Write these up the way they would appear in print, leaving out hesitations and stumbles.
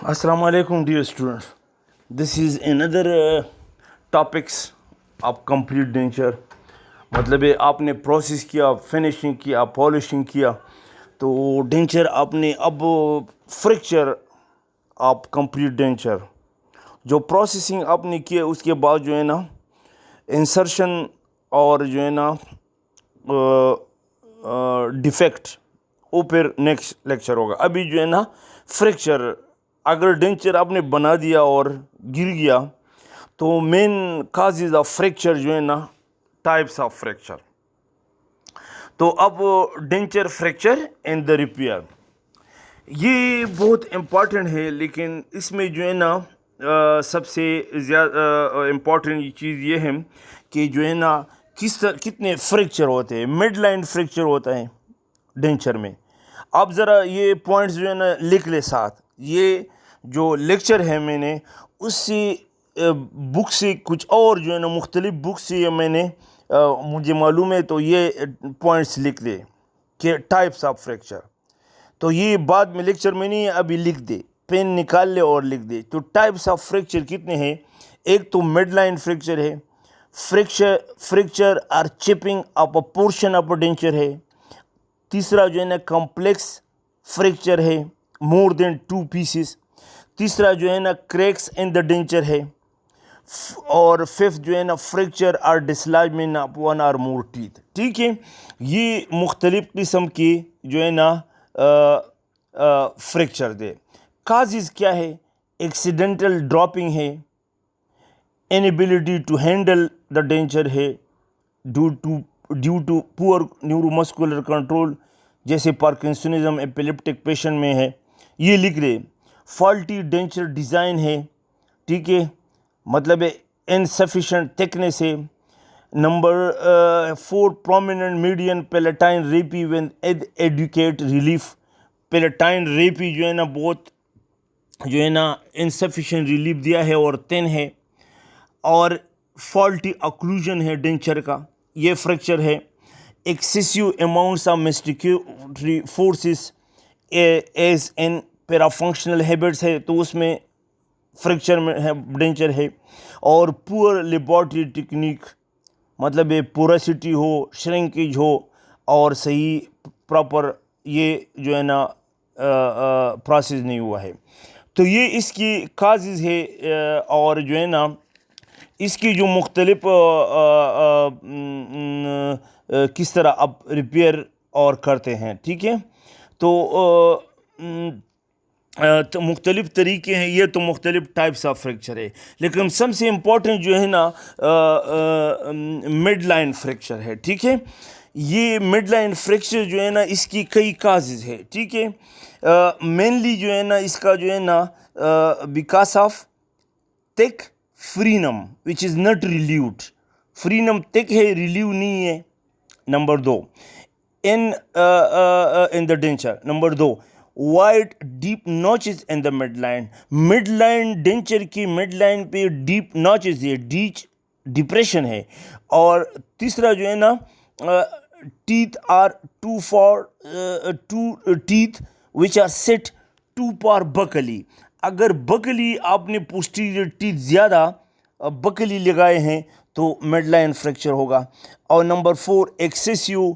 Assalamu alaikum dear students. This is another topics of complete denture. मतलब है आपने process किया, फिनिशिंग किया, पॉलिशिंग किया, तो डेंचर आपने अब फ्रैक्चर आप कंप्लीट डेंचर जो प्रोसेसिंग आपने किया उसके बाद जो है ना इंसर्शन और जो है ना डिफेक्ट वो फिर नेक्स्ट लेक्चर होगा. अभी जो है ना फ्रैक्चर, अगर डेंचर आपने बना दिया और गिर गया तो मेन काजेज ऑफ फ्रैक्चर जो है ना टाइप्स ऑफ फ्रैक्चर. तो अब denture fracture and the repair ये बहुत इम्पॉर्टेंट है, लेकिन इसमें जो है ना सबसे ज़्यादा इम्पॉर्टेंट चीज़ ये है कि जो है ना कितने फ्रैक्चर होते हैं. मिड लाइन फ्रैक्चर होता है डेंचर में. आप ज़रा ये पॉइंट्स जो है ना लिख ले साथ. ये जो लेक्चर है मैंने उससे बुक से कुछ और जो है ना मुख्तलिफ बुक से मैंने मुझे मालूम है, तो ये पॉइंट्स लिख दे कि टाइप्स ऑफ फ्रैक्चर. तो ये बाद में लेक्चर में नहीं, अभी लिख दे, पेन निकाल ले और लिख दे. तो टाइप्स ऑफ फ्रैक्चर कितने हैं? एक तो मिड लाइन फ्रैक्चर है, fracture or chipping off a portion of a denture है. तीसरा जो है ना कॉम्प्लेक्स फ्रैक्चर है, मोर देन 2 पीसेस. तीसरा जो है ना क्रैक्स इन द डेंचर है. और फिफ्थ जो है ना फ्रैक्चर आर डिसलॉजमेंट ऑफ 1 और मोर टीथ. ठीक है, ये मुख्तलिफ किस्म की जो है ना फ्रैक्चर दे. काजेज़ क्या है? एक्सीडेंटल ड्रॉपिंग है, inability to handle the denture है due to poor neuromuscular control, जैसे पार्किंसनिज्म एपिलेप्टिक पेशेंट में है, ये लिख रहे. फॉल्टी डेंचर डिज़ाइन है, ठीक है, मतलब है इनसफिशेंट थिकनेस है. Number 4 prominent median palatine raphe with adequate relief. Palatine raphe जो है ना बहुत जो है ना इनसफिशेंट रिलीफ दिया है और थिन है. और फॉल्टी ऑक्लूजन है डेंचर का, ये फ्रैक्चर है. Excessive amounts of masticatory forces as in parafunctional habits है, तो उसमें फ्रैक्चर में है डेंचर है. और पुअर लेबोरेटरी टेक्निक, मतलब ये पोरोसिटी हो, श्रिंकेज हो और सही प्रॉपर ये जो है ना प्रोसेस नहीं हुआ है. तो ये इसकी काजेज़ है. और जो है ना इसकी जो मुख्तलिफ किस तरह आप रिपेयर और करते हैं, ठीक है. तो मुख्तलिफ तरीके हैं, ये तो मुख्तलिफ टाइप्स ऑफ फ्रैक्चर है. लेकिन सबसे इम्पोर्टेंट जो है ना मिड लाइन फ्रैक्चर है, ठीक है. ये मिड लाइन फ्रैक्चर जो है ना इसकी कई काजेज़ है, ठीक है. मेनली जो है ना इसका जो है ना because of thick frenum which is not relieved. Frenum thick है, रिलीव नहीं है. Number 2 in the denture. Number 2 wide deep notches in the mid line. Mid line denture की मिड लाइन पे डीप नॉचेस है, डिप्रेशन है. और तीसरा जो है ना teeth are to teeth which are set too far buccally. अगर बकली आपने पोस्टीरियर टीथ ज़्यादा बकली लगाए हैं तो मिड लाइन फ्रैक्चर होगा. और नंबर 4 एक्सेसिव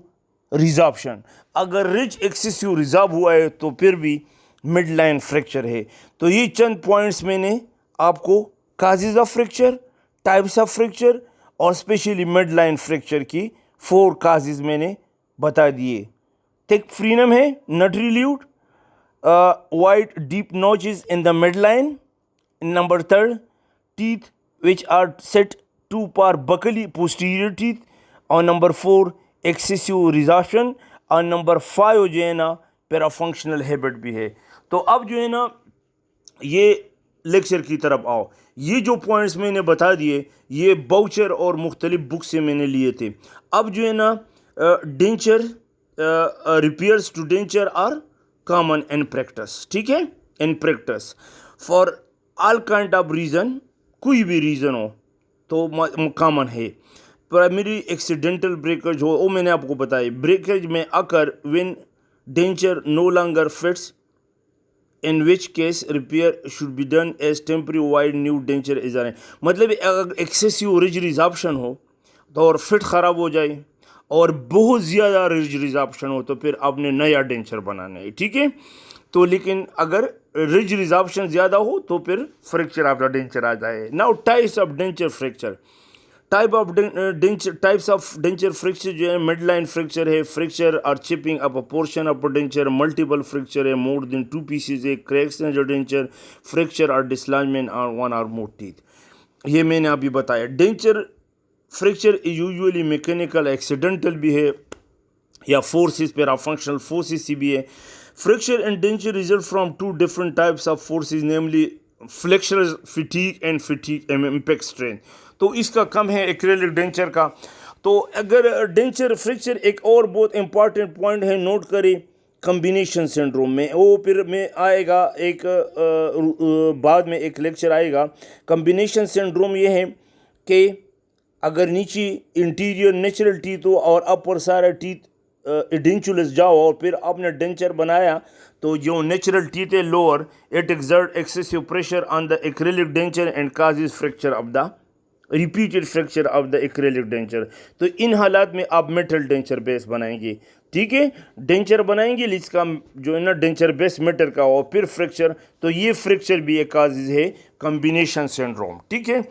रिजॉर्प्शन. अगर रिच एक्सेसिव रिजॉर्ब हुआ है तो फिर भी मिड लाइन फ्रैक्चर है. तो ये चंद पॉइंट्स मैंने आपको causes of fracture, types of fracture और स्पेशली मिड लाइन फ्रैक्चर की 4 काजेज़ मैंने बता दिए. थिक फ्रीनम है, not relieved. wide deep notches in the midline. Number 3 teeth which are set to par buccally posterior teeth. और number 4 excessive resorption. और number 5 जो है ना पैराफंक्शनल हैबिट भी है. तो अब जो है ना ये लेक्चर की तरफ आओ. ये जो पॉइंट्स मैंने बता दिए ये बाउचर और मुख्तलिफ बुक से मैंने लिए थे. अब जो है ना denture repairs to denture are common in practice, ठीक है. In practice for all kind of reason, कोई भी रीज़न हो तो कॉमन है. प्राइमरी एक्सीडेंटल ब्रेकेज हो, वो मैंने आपको बताया. ब्रेकेज में occur when denture no longer fits in which case repair should be done as temporary while new denture is arranged. मतलब अगर excessive ridge resorption हो तो और फिट ख़राब हो जाए और बहुत ज़्यादा ridge resorption हो तो फिर आपने नया डेंचर बनाना है, ठीक है। तो लेकिन अगर रिज रिजॉर्प्शन ज़्यादा हो तो फिर फ्रैक्चर आपका डेंचर आ जाए। Now types of denture fracture, types of denture fracture जो है मिड लाइन फ्रैक्चर है, फ्रैक्चर और chipping up a portion of denture, multiple fracture है, मोर देन 2 पीसेज है, क्रैक्स हैं जो डेंचर, फ्रैक्चर और डिसलाइनमेंट और 1 और मोर टीथ। ये मैंने अभी बताया। Denture fracture usually mechanical accidental भी है या फोर्सेस पर फंक्शनल फोर्सेस से भी है। Fracture and denture result from 2 different types of forces, namely flexural fatigue and fatigue impact strain. तो इसका कम है एक्रेलिक डेंचर का। तो अगर डेंचर फ्रैक्चर एक और बहुत इंपॉर्टेंट पॉइंट है, नोट करें कम्बिनेशन सिंड्रोम में, वो फिर में आएगा एक बाद में एक लेक्चर आएगा। कम्बिनेशन सिंड्रोम ये है कि अगर नीचे इंटीरियर नेचुरल टीथ हो और अपर सारा टीथ एडेंचुलस जाओ और फिर आपने डेंचर बनाया तो जो नेचुरल टीथ है lower, it exert excessive pressure on the acrylic denture and causes fracture of the repeated fracture of the acrylic denture. तो इन हालात में आप मेटल डेंचर बेस बनाएंगे, ठीक है, डेंचर बनाएंगे जिसका जो है ना डेंचर बेस मेटल का और फिर फ्रैक्चर, तो ये फ्रैक्चर भी एक काजेज है कम्बिनेशन सिंड्रोम, ठीक है।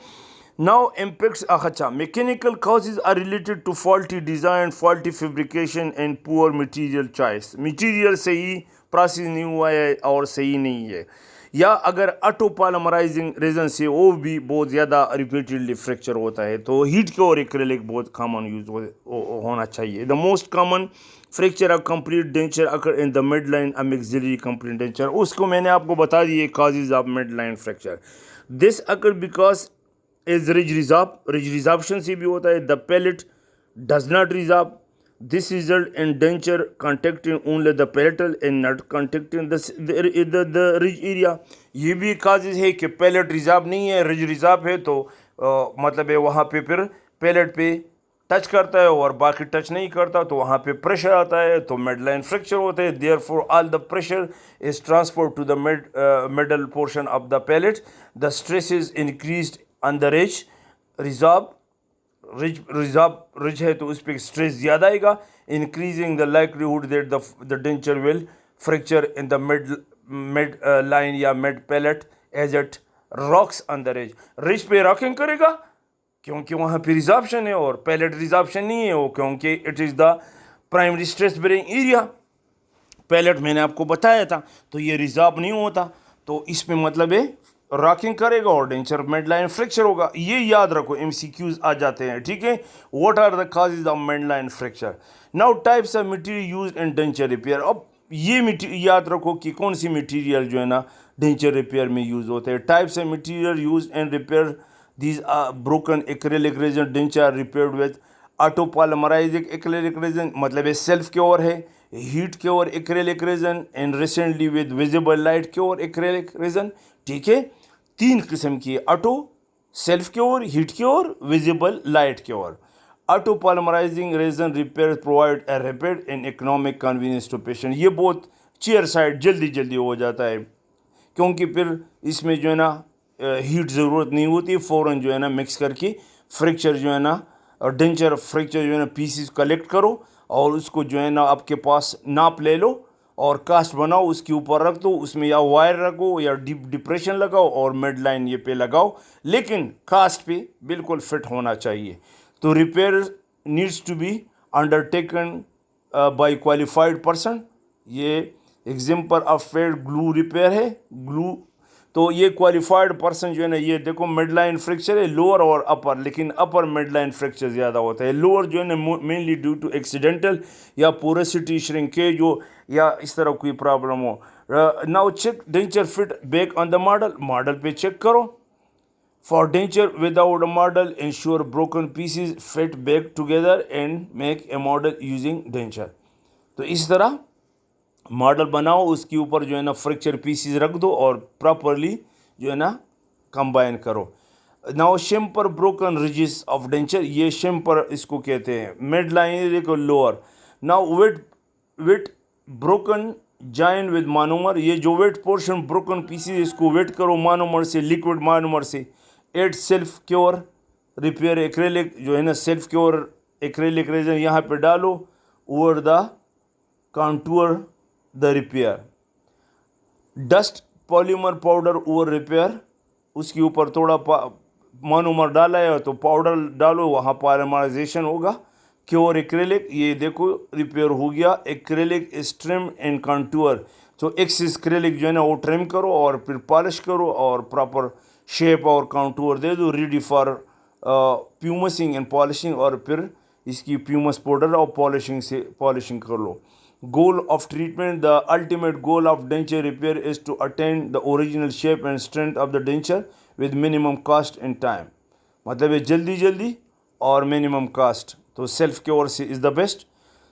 Now impacts अच्छा, mechanical causes are related to faulty design, faulty fabrication and poor material choice. Material सही प्रोसेस नहीं हुआ है और सही नहीं है, या अगर ऑटो पॉलीमराइजिंग रीजन से वो भी बहुत ज़्यादा रिपीटेडली फ्रैक्चर होता है। तो हीट के और एक्रेलिक बहुत कॉमन यूज होना चाहिए। The most common fracture of complete denture occur in the mid line maxillary complete denture, उसको मैंने आपको बता दिए causes of mid line fracture. This occur because is ridge resorption से भी होता है। The palate does not resorb. This result in denture contacting only the palatal and not contacting the ridge area. ये भी काजेज है कि palette रिजॉर्ब नहीं है, रिज रिजॉर्ब है, तो मतलब है वहाँ पे फिर पैलेट पे टच करता है और बाकी टच नहीं करता तो वहाँ पे प्रेशर आता है, तो मिड लाइन फ्रैक्चर होता है। Therefore all the pressure is transferred to the middle portion of the palate. The stress is increased on the ridge ridge है तो उस पर स्ट्रेस ज़्यादा आएगा, increasing the likelihood that the denture will fracture in the mid line या mid palate as it rocks on the ridge पे rocking करेगा क्योंकि वहाँ पे रिजॉर्प्शन है, और पैलेट रिजॉर्प्शन नहीं है वो क्योंकि it is the primary stress bearing area. Palate मैंने आपको बताया था, तो ये रिजॉर्ब नहीं होता, तो इसमें मतलब है रॉकिंग करेगा और डेंचर मिड लाइन फ्रैक्चर होगा। ये याद रखो, एमसीक्यूज आ जाते हैं, ठीक है। What are the causes of mid line fracture. Now types of material used in denture repair. अब ये याद रखो कि कौन सी मटेरियल जो है ना डेंचर रिपेयर में यूज होते हैं। Types of material used in repair, these are broken acrylic resin denture repaired with auto polymerizing acrylic resin, मतलब है सेल्फ क्योर है, heat cure acrylic resin and recently with visible light cure acrylic resin, ठीक है। 3 किस्म की, auto, self cure, heat cure, visible light cure. Auto polymerizing resin repair provide a rapid and economic convenience to patient. ये बहुत chair side जल्दी हो जाता है क्योंकि फिर इसमें जो है ना हीट ज़रूरत नहीं होती, फ़ौरन जो है ना मिक्स करके फ्रैक्चर जो है ना डेंचर फ्रैक्चर जो है ना पीसीस कलेक्ट करो और उसको जो है ना आपके पास नाप ले लो और कास्ट बनाओ, उसके ऊपर रख दो, उसमें या वायर रखो या डीप डिप्रेशन लगाओ और मिड लाइन ये पे लगाओ, लेकिन कास्ट पे बिल्कुल फिट होना चाहिए। तो repair needs to be undertaken by qualified person. ये example of failed glue repair है, ग्लू, तो ये क्वालिफाइड पर्सन जो है ना, ये देखो मिड लाइन फ्रैक्चर है लोअर और अपर, लेकिन अपर मिड लाइन फ्रैक्चर ज़्यादा होता है, लोअर जो है ना मेनली ड्यू टू एक्सीडेंटल या पोरोसिटी श्रिंकेज हो या इस तरह कोई प्रॉब्लम हो। Now check denture fit back on the model, model पे चेक करो। For denture without a model ensure broken pieces fit back together and make a model using denture. तो इस तरह मॉडल बनाओ, उसके ऊपर जो है ना फ्रैक्चर पीसीज रख दो और प्रॉपरली जो है ना कंबाइन करो। Now chamfer broken ridges of denture, ये शेम्पर इसको कहते हैं, मिड लाइन को lower. Now with broken join with monomer. یہ جو ویٹ پورشن بروکن پیسز اس کو ویٹ کرو مانومر سے, لکوڈ مانومر سے. At self cure repair acrylic جو ہے نا سیلف کیور ایکریلک ریزن یہاں پہ ڈالو over the contour the repair. Dust polymer powder over repair, اس کے اوپر تھوڑا مانومر ڈالا ہے تو پاؤڈر ڈالو, وہاں پالیمرائزیشن ہوگا. کیور ایکریلک, یہ دیکھو ریپیئر ہو گیا. Acrylic is term and contour, تو ایکسس ایکریلک جو ہے نا وہ ٹرم کرو اور پھر پالش کرو اور پراپر شیپ اور کانٹور دے دو, ready for pumicing and polishing. اور پھر اس کی پیومس پاؤڈر اور پالشنگ کر لو. Goal of treatment, the ultimate goal of denture repair is to attain the original shape and strength of the denture with minimum cost and time. مطلب ہے جلدی اور منیمم کاسٹ. تو سیلف کیور سے is the best.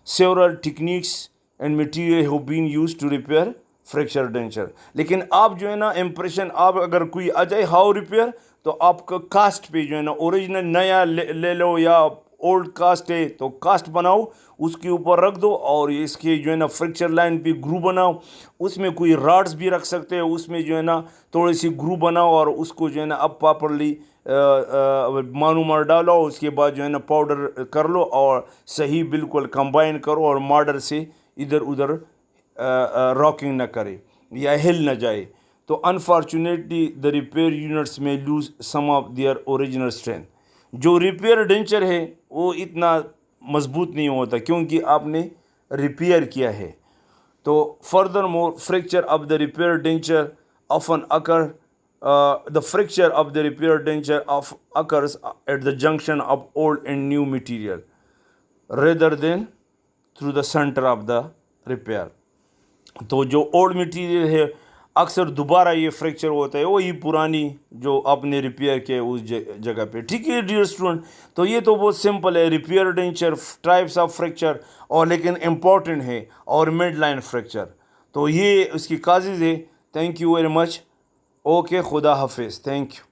Several techniques and material have been use to repair fracture denture. لیکن آپ جو ہے نا امپریشن, آپ اگر کوئی آ جائے ہاؤ ریپیئر, تو آپ کا کاسٹ پہ جو ہے نا اوریجنل نیا لے لو یا اولڈ کاسٹ ہے تو کاسٹ بناؤ, اس کے اوپر رکھ دو اور اس کے جو ہے نا فریکچر لائن پہ گرو بناؤ. اس میں کوئی راڈز بھی رکھ سکتے ہیں, اس میں جو ہے نا تھوڑی سی گرو بناؤ اور اس کو جو ہے نا اب پراپرلی مانومر ڈالو. اس کے بعد جو ہے نا پاؤڈر کر لو اور صحیح بالکل کمبائن کرو اور مارڈر سے ادھر ادھر راکنگ نہ کرے یا ہل نہ جائے. تو انفارچونیٹلی دا ریپیئر یونٹس میں lose some of their original strength. جو ریپیئر ڈینچر ہے وہ اتنا مضبوط نہیں ہوتا کیونکہ آپ نے ریپیئر کیا ہے. تو furthermore fracture of the repair denture often occur the fracture of the repair denture occurs at the junction of old and new material rather than through the center of the repair. تو جو old material ہے اکثر دوبارہ یہ fracture ہوتا ہے وہی پرانی جو آپ نے ریپیئر کیا اس جگہ پہ. ٹھیک ہے ڈیئر اسٹوڈنٹ, تو یہ تو بہت سمپل ہے ریپیئر ڈینچر ٹائپس آف فریکچر, اور لیکن امپورٹنٹ ہے اور مڈ لائن فریکچر. تو یہ اس کی کازز ہے. Thank you very much. Okay, خدا حافظ. Thank you.